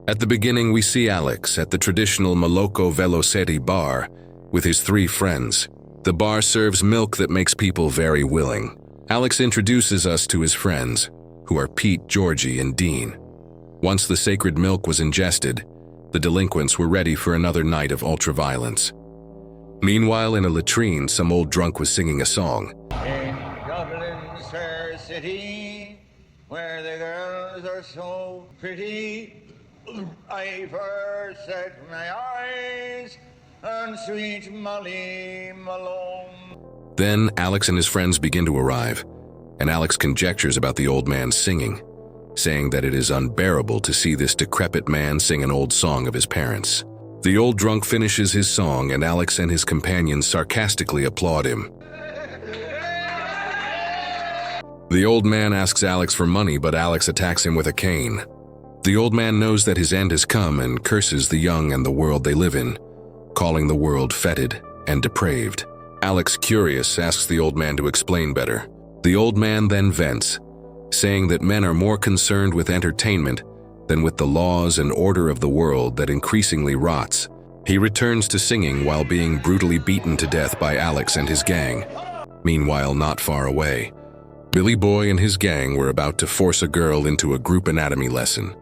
At the beginning, we see Alex at the traditional Maloko Veloceti bar with his 3 friends. The bar serves milk that makes people very willing. Alex introduces us to his friends, who are Pete, Georgie, and Dean. Once the sacred milk was ingested, the delinquents were ready for another night of ultraviolence. Meanwhile, in a latrine, some old drunk was singing a song. In Dublin's fair city, where the girls are so pretty, I first set my eyes on sweet Molly Malone. Then Alex and his friends begin to arrive, and Alex conjectures about the old man singing, saying that it is unbearable to see this decrepit man sing an old song of his parents. The old drunk finishes his song, and Alex and his companions sarcastically applaud him. The old man asks Alex for money, but Alex attacks him with a cane. The old man knows that his end has come and curses the young and the world they live in, calling the world fetid and depraved. Alex, curious, asks the old man to explain better. The old man then vents, saying that men are more concerned with entertainment than with the laws and order of the world that increasingly rots. He returns to singing while being brutally beaten to death by Alex and his gang. Meanwhile, not far away, Billy Boy and his gang were about to force a girl into a group anatomy lesson.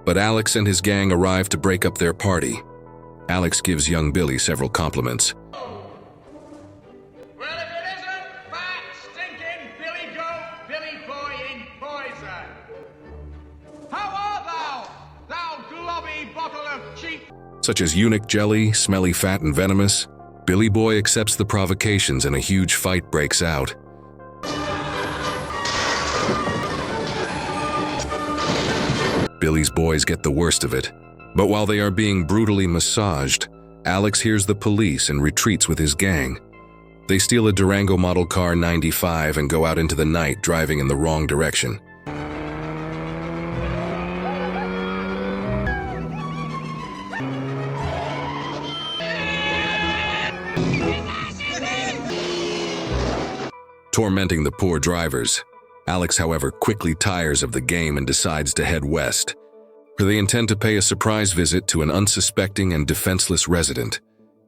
But Alex and his gang arrive to break up their party. Alex gives young Billy several compliments. Well, if it isn't fat, stinking Billy Goat, Billy Boy in poison. How art thou, thou globby bottle of cheap? Such as eunuch jelly, smelly fat and venomous, Billy Boy accepts the provocations and a huge fight breaks out. Billy's boys get the worst of it, but while they are being brutally massaged, Alex hears the police and retreats with his gang. They steal a Durango model car 95 and go out into the night driving in the wrong direction. Tormenting the poor drivers. Alex, however, quickly tires of the game and decides to head west, where they intend to pay a surprise visit to an unsuspecting and defenseless resident,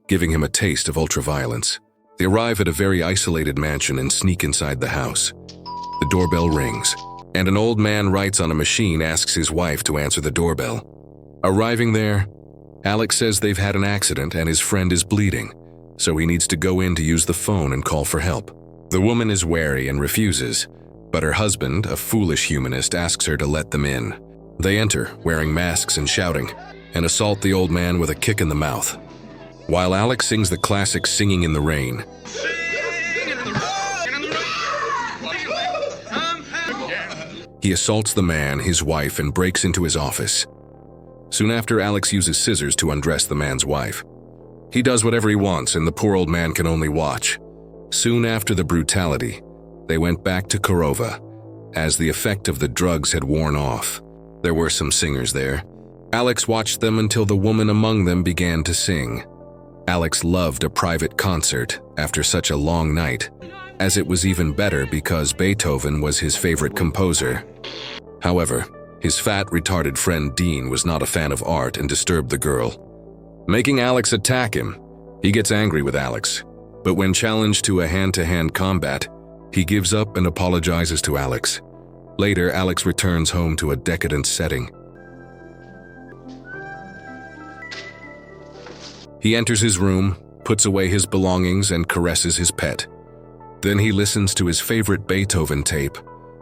giving him a taste of ultraviolence. They arrive at a very isolated mansion and sneak inside the house. The doorbell rings, and an old man writes on a machine asks his wife to answer the doorbell. Arriving there, Alex says they've had an accident and his friend is bleeding, so he needs to go in to use the phone and call for help. The woman is wary and refuses, but her husband, a foolish humanist, asks her to let them in. They enter, wearing masks and shouting, and assault the old man with a kick in the mouth. While Alex sings the classic Singing in the Rain, he assaults the man, his wife, and breaks into his office. Soon after, Alex uses scissors to undress the man's wife. He does whatever he wants, and the poor old man can only watch. Soon after the brutality, they went back to Korova, as the effect of the drugs had worn off. There were some singers there. Alex watched them until the woman among them began to sing. Alex loved a private concert after such a long night, as it was even better because Beethoven was his favorite composer. However, his fat, retarded friend Dean was not a fan of art and disturbed the girl, making Alex attack him. He gets angry with Alex, but when challenged to a hand-to-hand combat, he gives up and apologizes to Alex. Later, Alex returns home to a decadent setting. He enters his room, puts away his belongings, and caresses his pet. Then he listens to his favorite Beethoven tape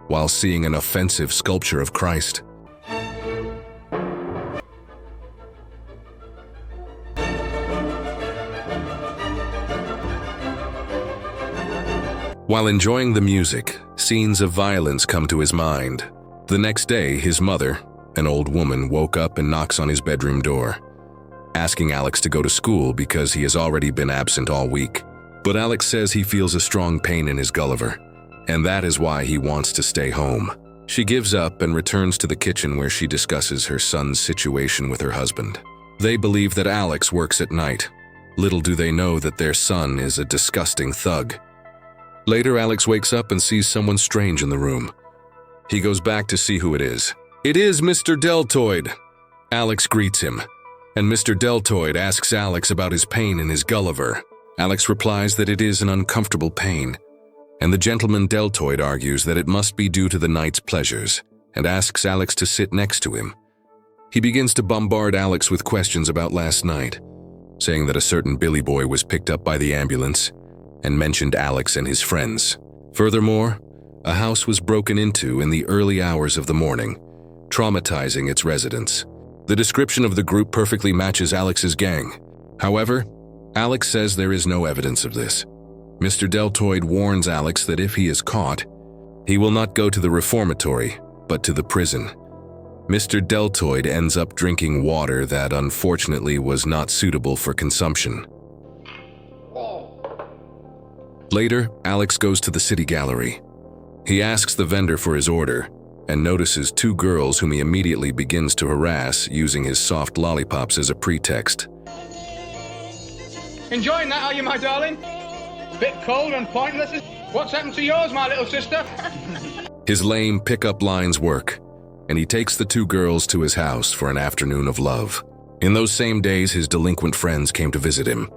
while seeing an offensive sculpture of Christ. While enjoying the music, scenes of violence come to his mind. The next day, his mother, an old woman, woke up and knocks on his bedroom door, asking Alex to go to school because he has already been absent all week. But Alex says he feels a strong pain in his Gulliver, and that is why he wants to stay home. She gives up and returns to the kitchen where she discusses her son's situation with her husband. They believe that Alex works at night. Little do they know that their son is a disgusting thug. Later, Alex wakes up and sees someone strange in the room. He goes back to see who it is. It is Mr. Deltoid, Alex greets him, and Mr. Deltoid asks Alex about his pain in his Gulliver. Alex replies that it is an uncomfortable pain, and the gentleman Deltoid argues that it must be due to the night's pleasures, and asks Alex to sit next to him. He begins to bombard Alex with questions about last night, saying that a certain Billy boy was picked up by the ambulance and mentioned Alex and his friends. Furthermore, a house was broken into in the early hours of the morning, traumatizing its residents. The description of the group perfectly matches Alex's gang. However, Alex says there is no evidence of this. Mr. Deltoid warns Alex that if he is caught, he will not go to the reformatory, but to the prison. Mr. Deltoid ends up drinking water that unfortunately was not suitable for consumption. Later, Alex goes to the city gallery. He asks the vendor for his order and notices two girls whom he immediately begins to harass using his soft lollipops as a pretext. Enjoying that, are you, my darling? Bit cold and pointless. What's happened to yours, my little sister? His lame pickup lines work, and he takes the two girls to his house for an afternoon of love. In those same days, his delinquent friends came to visit him.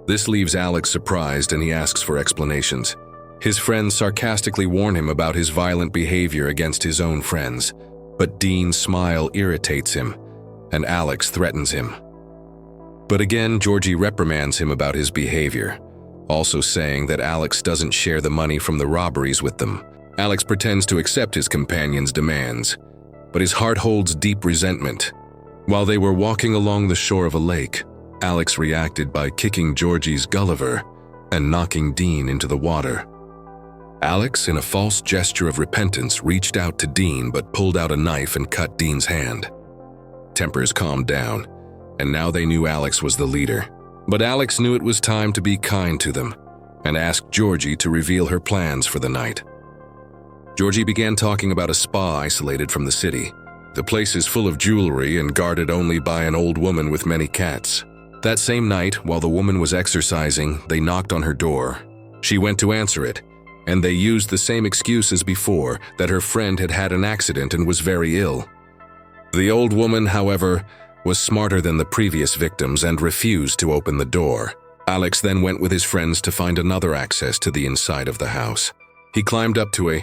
This leaves Alex surprised, and he asks for explanations. His friends sarcastically warn him about his violent behavior against his own friends, but Dean's smile irritates him, and Alex threatens him. But again, Georgie reprimands him about his behavior, also saying that Alex doesn't share the money from the robberies with them. Alex pretends to accept his companion's demands, but his heart holds deep resentment. While they were walking along the shore of a lake, Alex reacted by kicking Georgie's Gulliver and knocking Dean into the water. Alex, in a false gesture of repentance, reached out to Dean but pulled out a knife and cut Dean's hand. Tempers calmed down, and now they knew Alex was the leader. But Alex knew it was time to be kind to them and asked Georgie to reveal her plans for the night. Georgie began talking about a spa isolated from the city. The place is full of jewelry and guarded only by an old woman with many cats. That same night, while the woman was exercising, they knocked on her door. She went to answer it, and they used the same excuse as before, that her friend had had an accident and was very ill. The old woman, however, was smarter than the previous victims and refused to open the door. Alex then went with his friends to find another access to the inside of the house. He climbed up to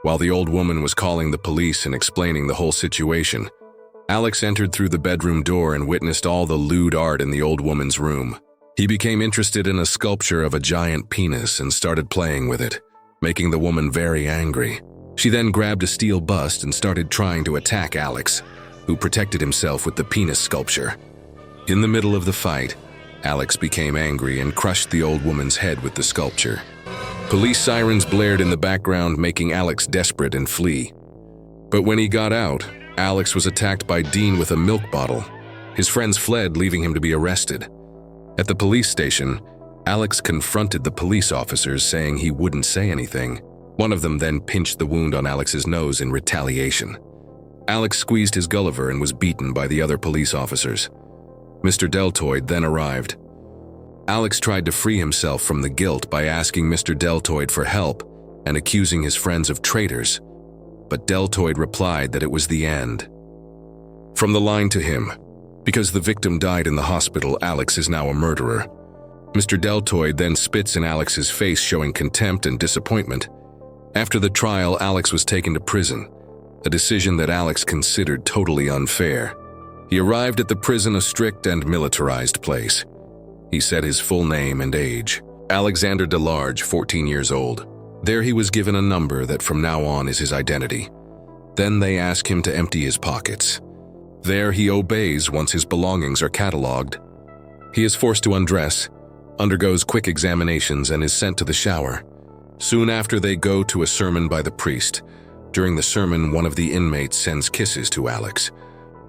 while the old woman was calling the police and explaining the whole situation. Alex entered through the bedroom door and witnessed all the lewd art in the old woman's room. He became interested in a sculpture of a giant penis and started playing with it, making the woman very angry. She then grabbed a steel bust and started trying to attack Alex, who protected himself with the penis sculpture. In the middle of the fight, Alex became angry and crushed the old woman's head with the sculpture. Police sirens blared in the background, making Alex desperate and flee. But when he got out, Alex was attacked by Dean with a milk bottle. His friends fled, leaving him to be arrested. At the police station, Alex confronted the police officers, saying he wouldn't say anything. One of them then pinched the wound on Alex's nose in retaliation. Alex squeezed his Gulliver and was beaten by the other police officers. Mr. Deltoid then arrived. Alex tried to free himself from the guilt by asking Mr. Deltoid for help and accusing his friends of traitors, but Deltoid replied that it was the end. From the line to him, "Because the victim died in the hospital, Alex is now a murderer." Mr. Deltoid then spits in Alex's face, showing contempt and disappointment. After the trial, Alex was taken to prison, a decision that Alex considered totally unfair. He arrived at the prison, a strict and militarized place. He said his full name and age. Alexander DeLarge, 14 years old. There he was given a number that from now on is his identity. Then they ask him to empty his pockets. There he obeys once his belongings are cataloged. He is forced to undress, undergoes quick examinations, and is sent to the shower. Soon after, they go to a sermon by the priest. During the sermon, one of the inmates sends kisses to Alex.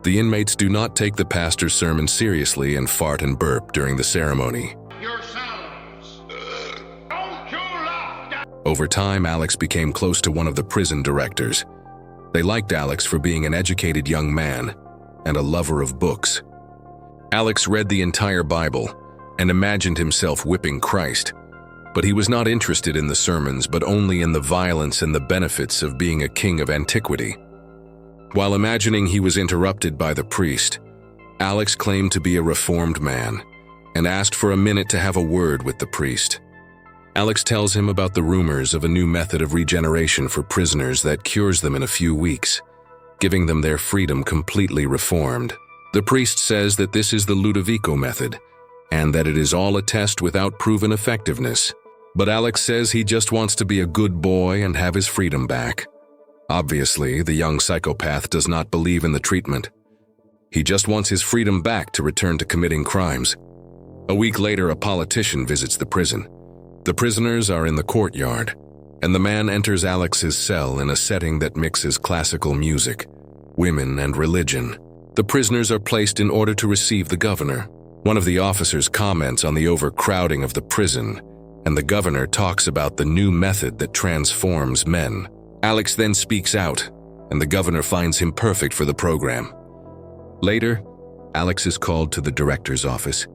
The inmates do not take the pastor's sermon seriously and fart and burp during the ceremony. Yourselves. Don't you laugh. Over time, Alex became close to one of the prison directors. They liked Alex for being an educated young man and a lover of books. Alex read the entire Bible and imagined himself whipping Christ, but he was not interested in the sermons, but only in the violence and the benefits of being a king of antiquity. While imagining, he was interrupted by the priest, Alex claimed to be a reformed man and asked for a minute to have a word with the priest. Alex tells him about the rumors of a new method of regeneration for prisoners that cures them in a few weeks, giving them their freedom completely reformed. The priest says that this is the Ludovico method, and that it is all a test without proven effectiveness. But Alex says he just wants to be a good boy and have his freedom back. Obviously, the young psychopath does not believe in the treatment. He just wants his freedom back to return to committing crimes. A week later, a politician visits the prison. The prisoners are in the courtyard, and the man enters Alex's cell in a setting that mixes classical music, women, and religion. The prisoners are placed in order to receive the governor. One of the officers comments on the overcrowding of the prison, and the governor talks about the new method that transforms men. Alex then speaks out, and the governor finds him perfect for the program. Later, Alex is called to the director's office,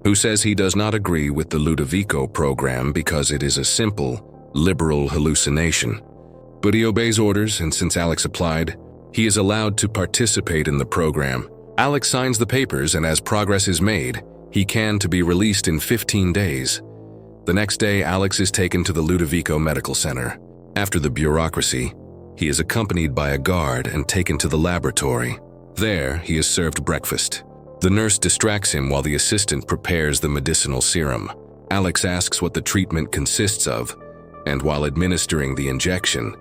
who says he does not agree with the Ludovico program because it is a simple, liberal hallucination. But he obeys orders, and since Alex applied, he is allowed to participate in the program. Alex signs the papers, and as progress is made, he can be released in 15 days. The next day, Alex is taken to the Ludovico Medical Center. After the bureaucracy, he is accompanied by a guard and taken to the laboratory. There, he is served breakfast. The nurse distracts him while the assistant prepares the medicinal serum. Alex asks what the treatment consists of, and while administering the injection,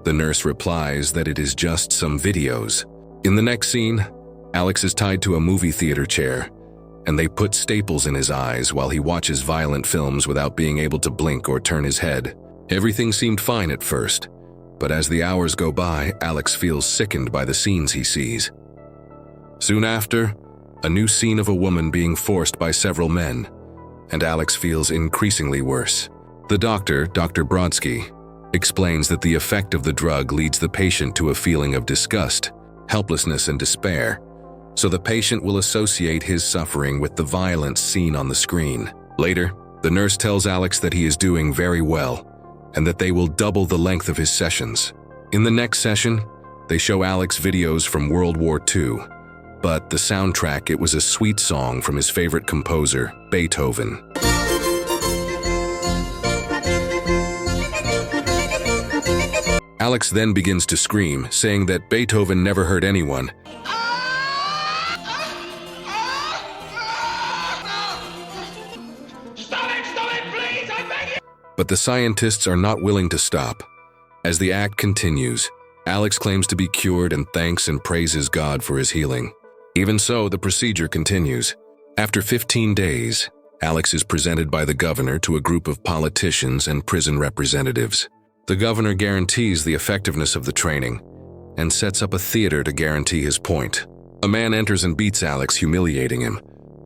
the nurse replies that it is just some videos. In the next scene, Alex is tied to a movie theater chair, and they put staples in his eyes while he watches violent films without being able to blink or turn his head. Everything seemed fine at first, but as the hours go by, Alex feels sickened by the scenes he sees. Soon after, a new scene of a woman being forced by several men, and Alex feels increasingly worse. The doctor, Dr. Brodsky, explains that the effect of the drug leads the patient to a feeling of disgust, helplessness, and despair, so the patient will associate his suffering with the violence seen on the screen. Later, the nurse tells Alex that he is doing very well, and that they will double the length of his sessions. In the next session, they show Alex videos from World War II, but the soundtrack, it was a sweet song from his favorite composer, Beethoven. Alex then begins to scream, saying that Beethoven never hurt anyone. Stop it, please, I beg you! But the scientists are not willing to stop. As the act continues, Alex claims to be cured and thanks and praises God for his healing. Even so, the procedure continues. After 15 days, Alex is presented by the governor to a group of politicians and prison representatives. The governor guarantees the effectiveness of the training and sets up a theater to guarantee his point. A man enters and beats Alex, humiliating him,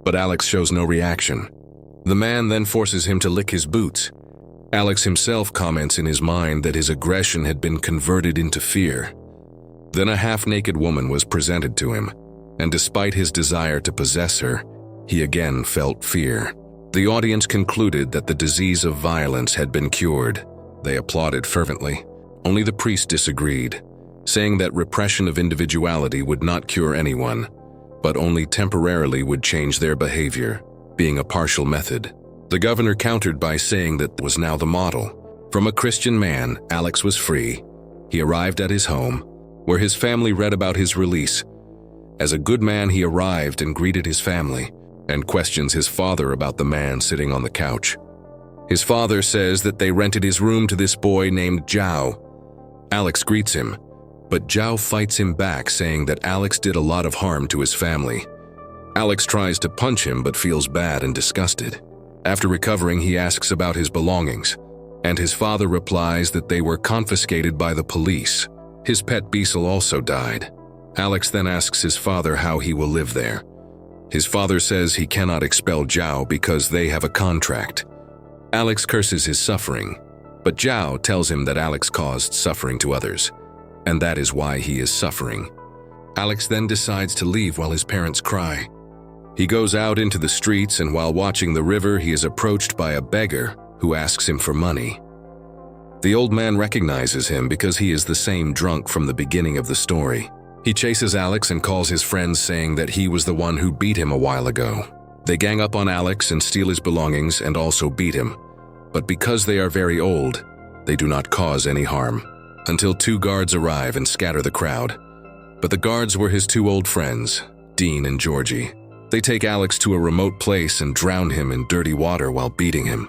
but Alex shows no reaction. The man then forces him to lick his boots. Alex himself comments in his mind that his aggression had been converted into fear. Then a half-naked woman was presented to him, and despite his desire to possess her, he again felt fear. The audience concluded that the disease of violence had been cured. They applauded fervently. Only the priest disagreed, saying that repression of individuality would not cure anyone, but only temporarily would change their behavior, being a partial method. The governor countered by saying that was now the model. From a Christian man, Alex was free. He arrived at his home, where his family read about his release. As a good man, he arrived and greeted his family, and questions his father about the man sitting on the couch. His father says that they rented his room to this boy named Zhao. Alex greets him, but Zhao fights him back, saying that Alex did a lot of harm to his family. Alex tries to punch him but feels bad and disgusted. After recovering, he asks about his belongings, and his father replies that they were confiscated by the police. His pet Beetle also died. Alex then asks his father how he will live there. His father says he cannot expel Zhao because they have a contract. Alex curses his suffering, but Zhao tells him that Alex caused suffering to others, and that is why he is suffering. Alex then decides to leave while his parents cry. He goes out into the streets, and while watching the river, he is approached by a beggar who asks him for money. The old man recognizes him because he is the same drunk from the beginning of the story. He chases Alex and calls his friends, saying that he was the one who beat him a while ago. They gang up on Alex and steal his belongings and also beat him. But because they are very old, they do not cause any harm, until 2 guards arrive and scatter the crowd. But the guards were his 2 old friends, Dean and Georgie. They take Alex to a remote place and drown him in dirty water while beating him.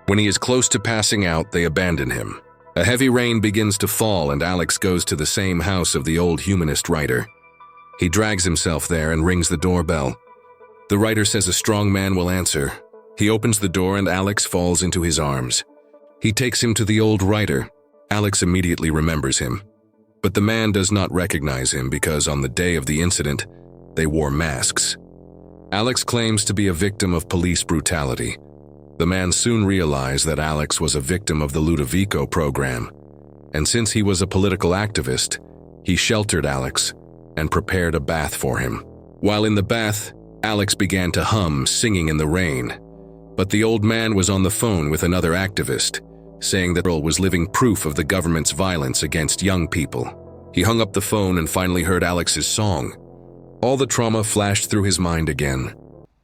When he is close to passing out, they abandon him. A heavy rain begins to fall and Alex goes to the same house of the old humanist writer. He drags himself there and rings the doorbell. The writer says a strong man will answer. He opens the door and Alex falls into his arms. He takes him to the old writer. Alex immediately remembers him. But the man does not recognize him because on the day of the incident, they wore masks. Alex claims to be a victim of police brutality. The man soon realized that Alex was a victim of the Ludovico program, and since he was a political activist, he sheltered Alex and prepared a bath for him. While in the bath, Alex began to hum, singing in the rain. But the old man was on the phone with another activist, saying that Earl was living proof of the government's violence against young people. He hung up the phone and finally heard Alex's song. All the trauma flashed through his mind again.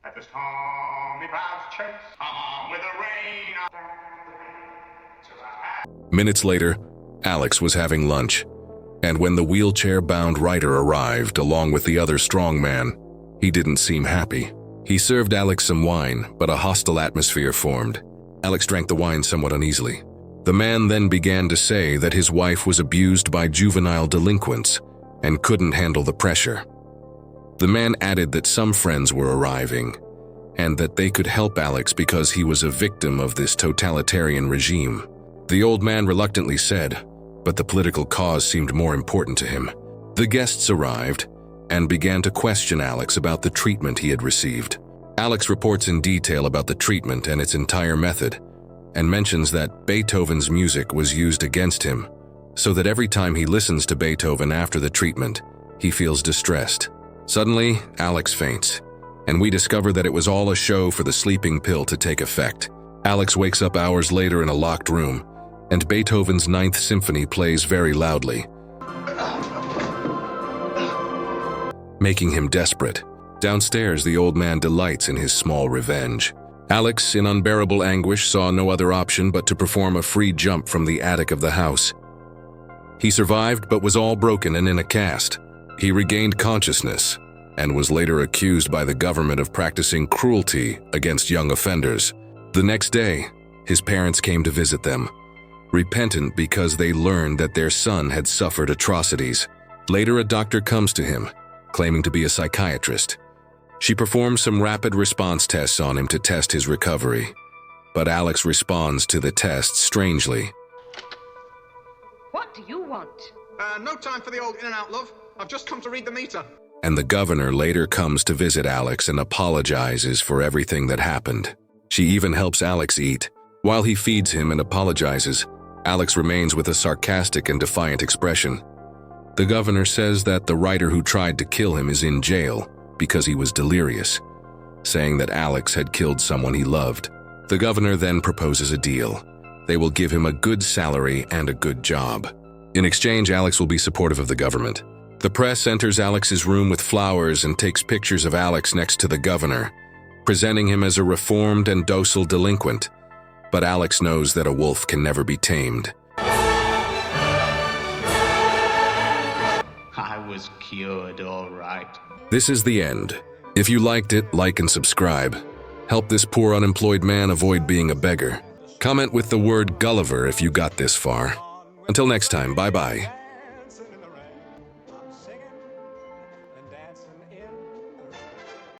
At the stormy clouds chase on with the rain. Minutes later, Alex was having lunch, and when the wheelchair-bound writer arrived along with the other strong man, he didn't seem happy. He served Alex some wine, but a hostile atmosphere formed. Alex drank the wine somewhat uneasily. The man then began to say that his wife was abused by juvenile delinquents and couldn't handle the pressure. The man added that some friends were arriving and that they could help Alex because he was a victim of this totalitarian regime. The old man reluctantly said, but the political cause seemed more important to him. The guests arrived and began to question Alex about the treatment he had received. Alex reports in detail about the treatment and its entire method, and mentions that Beethoven's music was used against him, so that every time he listens to Beethoven after the treatment, he feels distressed. Suddenly, Alex faints, and we discover that it was all a show for the sleeping pill to take effect. Alex wakes up hours later in a locked room, and Beethoven's Ninth Symphony plays very loudly, making him desperate. Downstairs, the old man delights in his small revenge. Alex, in unbearable anguish, saw no other option but to perform a free jump from the attic of the house. He survived but was all broken and in a cast. He regained consciousness and was later accused by the government of practicing cruelty against young offenders. The next day, his parents came to visit them, repentant because they learned that their son had suffered atrocities. Later, a doctor comes to him, claiming to be a psychiatrist. She performs some rapid response tests on him to test his recovery, but Alex responds to the tests strangely. What do you want? No time for the old in and out, love. I've just come to read the meter. And the governor later comes to visit Alex and apologizes for everything that happened. She even helps Alex eat. While he feeds him and apologizes, Alex remains with a sarcastic and defiant expression. The governor says that the writer who tried to kill him is in jail because he was delirious, saying that Alex had killed someone he loved. The governor then proposes a deal. They will give him a good salary and a good job. In exchange, Alex will be supportive of the government. The press enters Alex's room with flowers and takes pictures of Alex next to the governor, presenting him as a reformed and docile delinquent. But Alex knows that a wolf can never be tamed. I was cured, all right. This is the end. If you liked it, like and subscribe. Help this poor unemployed man avoid being a beggar. Comment with the word Gulliver if you got this far. Until next time, bye-bye.